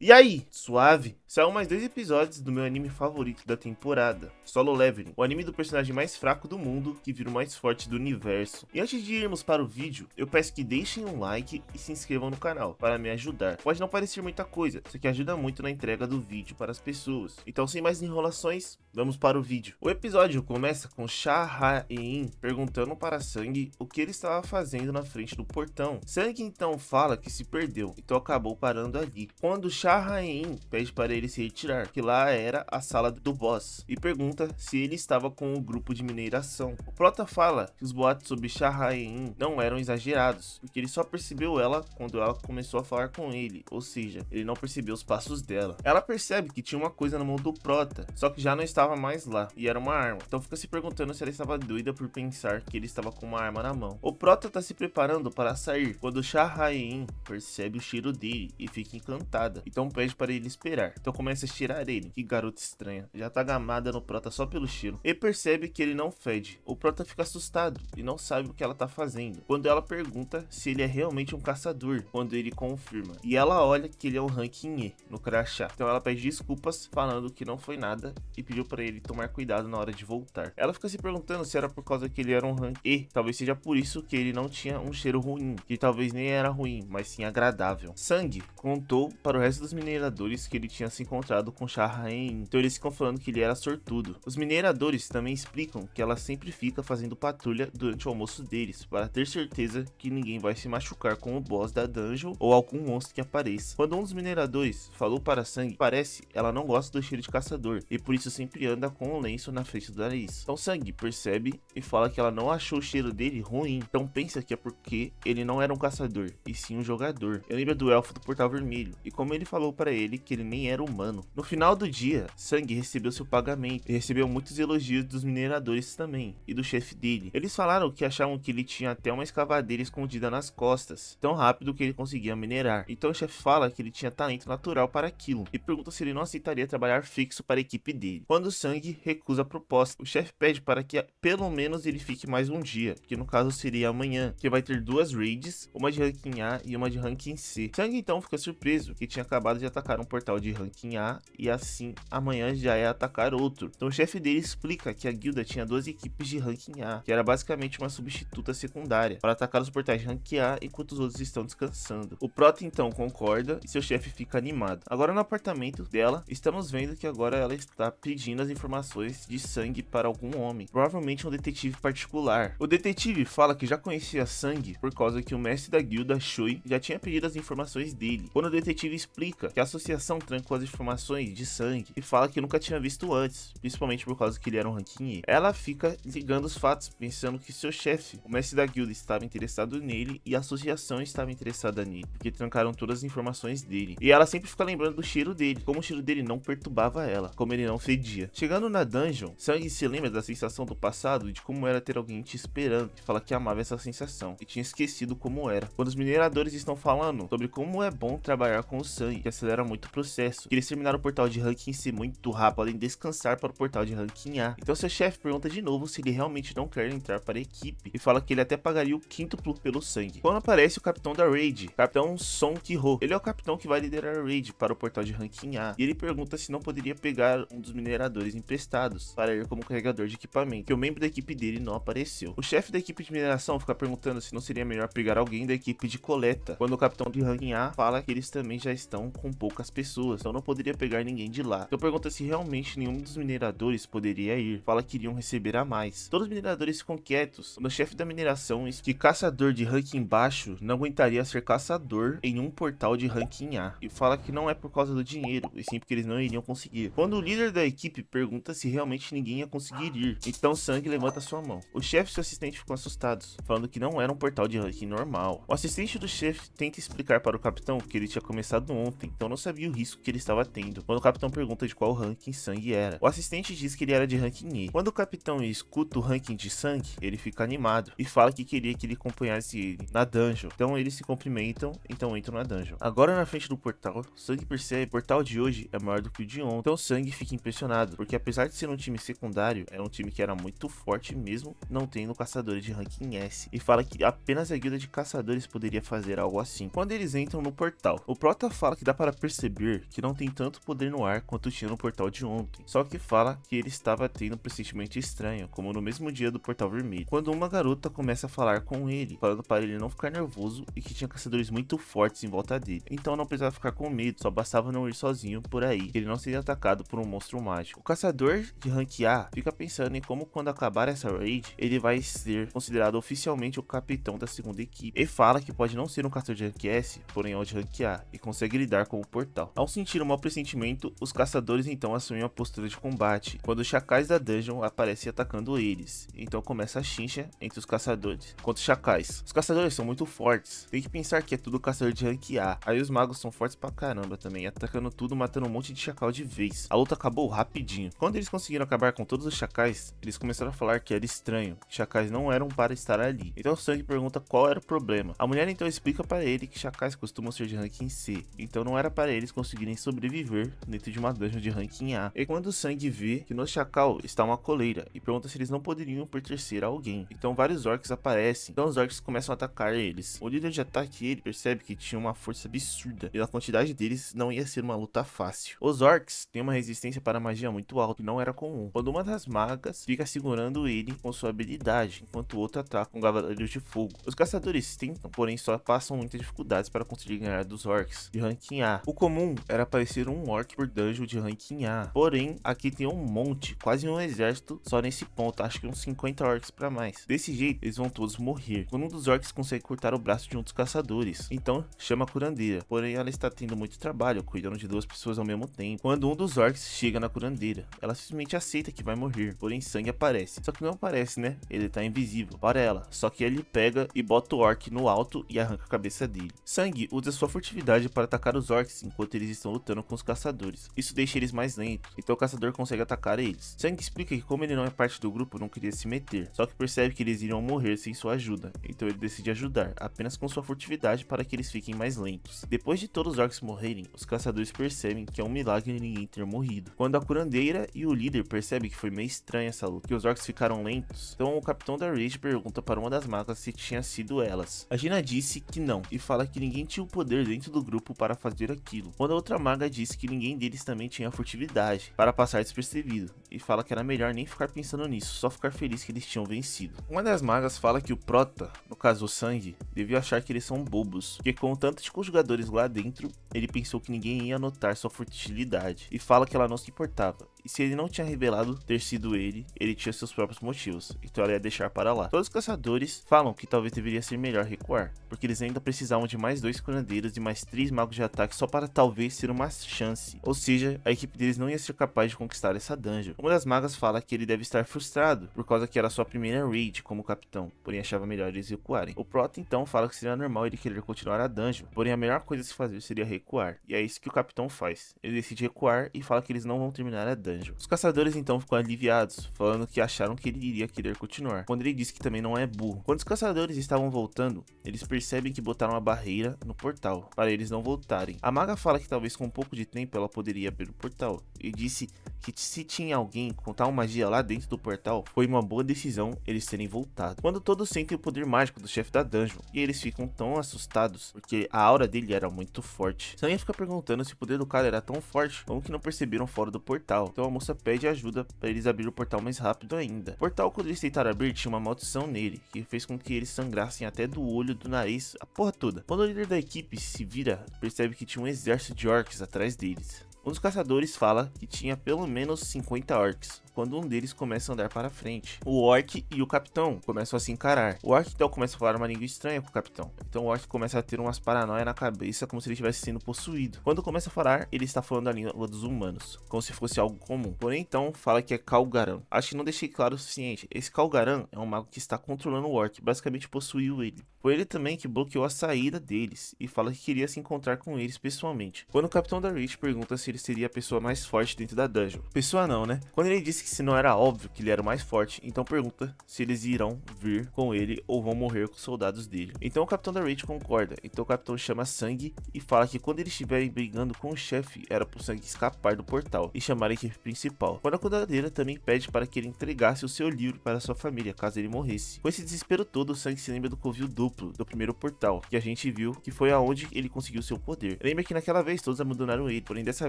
E aí, suave? Saiu mais 2 episódios do meu anime favorito da temporada, Solo Leveling, o anime do personagem mais fraco do mundo que vira o mais forte do universo. E antes de irmos para o vídeo, eu peço que deixem um like e se inscrevam no canal para me ajudar. Pode não parecer muita coisa, só que ajuda muito na entrega do vídeo para as pessoas. Então, sem mais enrolações, vamos para o vídeo. O episódio começa com Sha-Ha-Ein perguntando para Sang o que ele estava fazendo na frente do portão. Sang então fala que se perdeu, então acabou parando ali. Quando Sha-Ha-Ein pede para ele se retirar, que lá era a sala do boss, e pergunta se ele estava com o grupo de mineração. O prota fala que os boatos sobre Sha-Ha-Ein não eram exagerados, porque ele só percebeu ela quando ela começou a falar com ele, ou seja, ele não percebeu os passos dela. Ela percebe que tinha uma coisa na mão do prota, só que já não estava mais lá, e era uma arma. Então fica se perguntando se ela estava doida por pensar que ele estava com uma arma na mão. O prota tá se preparando para sair, quando Sha-Ha-Ein percebe o cheiro dele e fica encantada. Então pede para ele esperar. Então começa a cheirar ele. Que garota estranha. Já tá gamada no prota só pelo cheiro. E percebe que ele não fede. O prota fica assustado e não sabe o que ela tá fazendo. Quando ela pergunta se ele é realmente um caçador, quando ele confirma. E ela olha que ele é um ranking E no crachá. Então ela pede desculpas, falando que não foi nada e pediu para ele tomar cuidado na hora de voltar. Ela fica se perguntando se era por causa que ele era um rank E. Talvez seja por isso que ele não tinha um cheiro ruim. Que talvez nem era ruim, mas sim agradável. Sang contou para o resto dos mineradores que ele tinha se encontrado com Sha-Ha-Ein, então eles ficam falando que ele era sortudo. Os mineradores também explicam que ela sempre fica fazendo patrulha durante o almoço deles, para ter certeza que ninguém vai se machucar com o boss da dungeon ou algum monstro que apareça. Quando um dos mineradores falou para Sang, parece ela não gosta do cheiro de caçador, e por isso sempre anda com o lenço na frente do nariz. Então Sang percebe e fala que ela não achou o cheiro dele ruim, então pensa que é porque ele não era um caçador, e sim um jogador. Eu lembro do elfo do portal vermelho, e como ele falou para ele que ele nem era humano. No final do dia, Sang recebeu seu pagamento e recebeu muitos elogios dos mineradores também, e do chefe dele. Eles falaram que achavam que ele tinha até uma escavadeira escondida nas costas, tão rápido que ele conseguia minerar. Então o chefe fala que ele tinha talento natural para aquilo, e pergunta se ele não aceitaria trabalhar fixo para a equipe dele. Quando Sang recusa a proposta, o chefe pede para que pelo menos ele fique mais um dia, que no caso seria amanhã, que vai ter 2 raids, uma de ranking A e uma de ranking C. Sang então fica surpreso que tinha acabado de atacar um portal de ranking A e assim amanhã já é atacar outro. Então o chefe dele explica que a guilda tinha 2 equipes de ranking A, que era basicamente uma substituta secundária, para atacar os portais de ranking A enquanto os outros estão descansando. O prota então concorda e seu chefe fica animado. Agora no apartamento dela, estamos vendo que agora ela está pedindo as informações de Sang para algum homem, provavelmente um detetive particular. O detetive fala que já conhecia Sang por causa que o mestre da guilda, Shui, já tinha pedido as informações dele. Quando o detetive explica que a associação trancou as informações de Sang e fala que nunca tinha visto antes, principalmente por causa que ele era um ranking E. Ela fica ligando os fatos, pensando que seu chefe, o mestre da guilda, estava interessado nele e a associação estava interessada nele, porque trancaram todas as informações dele. E ela sempre fica lembrando do cheiro dele, como o cheiro dele não perturbava ela, como ele não fedia. Chegando na dungeon, Sang se lembra da sensação do passado e de como era ter alguém te esperando, e fala que amava essa sensação e tinha esquecido como era. Quando os mineradores estão falando sobre como é bom trabalhar com o Sang, que acelera muito o processo, que eles terminaram o portal de ranking C muito rápido, podem descansar para o portal de ranking A. Então seu chefe pergunta de novo se ele realmente não quer entrar para a equipe e fala que ele até pagaria o quíntuplo pelo Sang. Quando aparece o capitão da raid, Capitão Song Ki-ho, ele é o capitão que vai liderar a raid para o portal de ranking A, e ele pergunta se não poderia pegar um dos mineradores emprestados para ir como carregador de equipamento, que o membro da equipe dele não apareceu. O chefe da equipe de mineração fica perguntando se não seria melhor pegar alguém da equipe de coleta, quando o capitão de ranking A fala que eles também já estão com poucas pessoas, então não poderia pegar ninguém de lá. Então pergunta se realmente nenhum dos mineradores poderia ir, fala que iriam receber a mais. Todos os mineradores ficam quietos quando o chefe da mineração diz que caçador de ranking baixo não aguentaria ser caçador em um portal de ranking A, e fala que não é por causa do dinheiro, e sim porque eles não iriam conseguir. Quando o líder da equipe pergunta se realmente ninguém ia conseguir ir, então Sang levanta sua mão. O chefe e seu assistente ficam assustados, falando que não era um portal de ranking normal. O assistente do chefe tenta explicar para o capitão que ele tinha começado ontem, então não sabia o risco que eles estava tendo, quando o capitão pergunta de qual ranking Sang era. O assistente diz que ele era de ranking E. Quando o capitão escuta o ranking de Sang, ele fica animado e fala que queria que ele acompanhasse ele na dungeon. Então eles se cumprimentam, então entram na dungeon. Agora na frente do portal, Sang percebe que o portal de hoje é maior do que o de ontem. Então Sang fica impressionado, porque apesar de ser um time secundário, era um time que era muito forte mesmo não tendo caçadores de ranking S. E fala que apenas a guilda de caçadores poderia fazer algo assim. Quando eles entram no portal, o Prota fala que dá para perceber que não tem tanto poder no ar quanto tinha no portal de ontem. Só que fala que ele estava tendo um pressentimento estranho, como no mesmo dia do portal vermelho. Quando uma garota começa a falar com ele, falando para ele não ficar nervoso e que tinha caçadores muito fortes em volta dele. Então não precisava ficar com medo, só bastava não ir sozinho por aí, que ele não seria atacado por um monstro mágico. O caçador de rank A fica pensando em como quando acabar essa raid, ele vai ser considerado oficialmente o capitão da segunda equipe. E fala que pode não ser um caçador de rank S, porém é o de rank A, e consegue lidar com o portal. Ao sentir um mau pressentimento, os caçadores então assumem uma postura de combate, quando os chacais da dungeon aparecem atacando eles. Então começa a chincha entre os caçadores contra os chacais. Os caçadores são muito fortes, tem que pensar que é tudo caçador de rank A. Aí os magos são fortes pra caramba também, atacando tudo, matando um monte de chacal de vez. A luta acabou rapidinho. Quando eles conseguiram acabar com todos os chacais, eles começaram a falar que era estranho, que chacais não eram para estar ali. Então o Sang pergunta qual era o problema. A mulher então explica para ele que chacais costumam ser de ranking C, então não era para eles conseguirem sobreviver dentro de uma dungeon de ranking A. E quando o Sang vê que no chacal está uma coleira e pergunta se eles não poderiam pertencer a alguém, então vários orcs aparecem, então os orcs começam a atacar eles. O líder de ataque ele percebe que tinha uma força absurda e a quantidade deles não ia ser uma luta fácil. Os orcs têm uma resistência para magia muito alta, que não era comum, quando uma das magas fica segurando ele com sua habilidade, enquanto o outro ataca com cavaleiros de fogo. Os caçadores tentam, porém só passam muitas dificuldades para conseguir ganhar dos orcs de ranking A. O comum era aparecer um orc por dungeon de ranking A, porém aqui tem um monte, quase um exército só nesse ponto, acho que uns 50 orcs para mais. Desse jeito eles vão todos morrer, quando um dos orcs consegue cortar o braço de um dos caçadores, então chama a curandeira, porém ela está tendo muito trabalho cuidando de duas pessoas ao mesmo tempo. Quando um dos orcs chega na curandeira, ela simplesmente aceita que vai morrer, porém Sang aparece, só que não aparece, né, ele tá invisível para ela, só que ele pega e bota o orc no alto e arranca a cabeça dele. Sang usa sua furtividade para atacar os orcs enquanto eles estão lutando com os caçadores, isso deixa eles mais lentos, então o caçador consegue atacar eles. Sang explica que como ele não é parte do grupo, não queria se meter, só que percebe que eles iriam morrer sem sua ajuda, então ele decide ajudar, apenas com sua furtividade para que eles fiquem mais lentos. Depois de todos os orcs morrerem, os caçadores percebem que é um milagre ninguém ter morrido. Quando a curandeira e o líder percebem que foi meio estranha essa luta, que os orcs ficaram lentos, então o capitão da raid pergunta para uma das magas se tinha sido elas. A Gina disse que não, e fala que ninguém tinha o poder dentro do grupo para fazer aquilo, quando a outra maga disse que ninguém deles também tinha a furtividade para passar despercebido, e fala que era melhor nem ficar pensando nisso, só ficar feliz que eles tinham vencido. Uma das magas fala que o Prota, no caso o Sang, devia achar que eles são bobos, porque com o tanto de conjugadores lá dentro, ele pensou que ninguém ia notar sua furtividade, e fala que ela não se importava. E se ele não tinha revelado ter sido ele tinha seus próprios motivos, então ela ia deixar para lá. Todos os caçadores falam que talvez deveria ser melhor recuar, porque eles ainda precisavam de mais 2 curandeiros e mais 3 magos de ataque só para talvez ser uma chance. Ou seja, a equipe deles não ia ser capaz de conquistar essa dungeon. Uma das magas fala que ele deve estar frustrado, por causa que era sua primeira raid como capitão, porém achava melhor eles recuarem. O Prota então fala que seria normal ele querer continuar a dungeon, porém a melhor coisa a se fazer seria recuar, e é isso que o capitão faz. Ele decide recuar e fala que eles não vão terminar a dungeon. Os caçadores então ficam aliviados, falando que acharam que ele iria querer continuar, quando ele disse que também não é burro. Quando os caçadores estavam voltando, eles percebem que botaram uma barreira no portal, para eles não voltarem. A maga fala que talvez com um pouco de tempo ela poderia abrir o portal, e disse que se tinha alguém com tal magia lá dentro do portal, foi uma boa decisão eles terem voltado. Quando todos sentem o poder mágico do chefe da dungeon, e eles ficam tão assustados, porque a aura dele era muito forte. Sang fica perguntando se o poder do cara era tão forte, como que não perceberam fora do portal. Então a moça pede ajuda para eles abrir o portal mais rápido ainda. O portal, quando eles tentaram abrir, tinha uma maldição nele, que fez com que eles sangrassem até do olho, do nariz, a porra toda. Quando o líder da equipe se vira, percebe que tinha um exército de orcs atrás deles. Um dos caçadores fala que tinha pelo menos 50 orcs, quando um deles começa a andar para frente. O orc e o capitão começam a se encarar. O orc então começa a falar uma língua estranha com o capitão. Então o orc começa a ter umas paranoia na cabeça, como se ele estivesse sendo possuído. Quando começa a falar, ele está falando a língua dos humanos, como se fosse algo comum. Porém então fala que é Calgaran. Acho que não deixei claro o suficiente. Esse Calgaran é um mago que está controlando o orc, basicamente possuiu ele. Foi ele também que bloqueou a saída deles, e fala que queria se encontrar com eles pessoalmente. Quando o capitão da raid pergunta se eles ele seria a pessoa mais forte dentro da dungeon. Pessoa não, né? Quando ele disse que se não era óbvio que ele era o mais forte, então pergunta se eles irão vir com ele ou vão morrer com os soldados dele. Então o capitão da raid concorda, então o capitão chama Sangue e fala que quando eles estiverem brigando com o chefe, era pro Sangue escapar do portal e chamar a equipe principal. Quando a cuidadeira também pede para que ele entregasse o seu livro para sua família, caso ele morresse. Com esse desespero todo, o Sangue se lembra do covil duplo do primeiro portal, que a gente viu que foi aonde ele conseguiu seu poder. Lembra que naquela vez todos abandonaram ele, porém dessa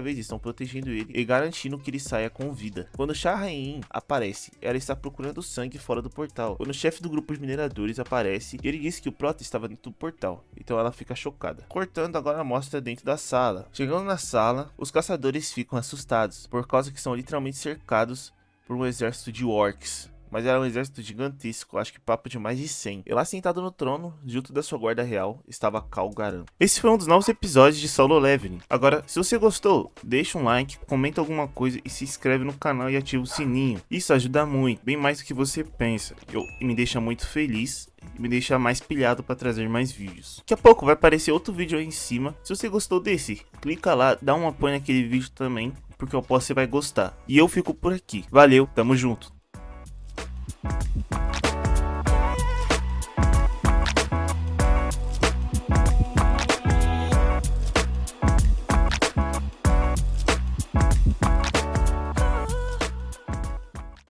vez estão protegendo ele e garantindo que ele saia com vida. Quando Shahrain aparece, ela está procurando o Sangue fora do portal. Quando o chefe do grupo de mineradores aparece, ele diz que o Prota estava dentro do portal, então ela fica chocada. Cortando, agora mostra dentro da sala. Chegando na sala, os caçadores ficam assustados, por causa que são literalmente cercados por um exército de orcs. Mas era um exército gigantesco, acho que papo de mais de 100. E lá sentado no trono, junto da sua guarda real, estava Khal Garan. Esse foi um dos novos episódios de Solo Leveling. Agora, se você gostou, deixa um like, comenta alguma coisa e se inscreve no canal e ativa o sininho. Isso ajuda muito, bem mais do que você pensa. E me deixa muito feliz e me deixa mais pilhado para trazer mais vídeos. Daqui a pouco vai aparecer outro vídeo aí em cima. Se você gostou desse, clica lá, dá um apoio naquele vídeo também, porque eu posso você vai gostar. E eu fico por aqui. Valeu, tamo junto.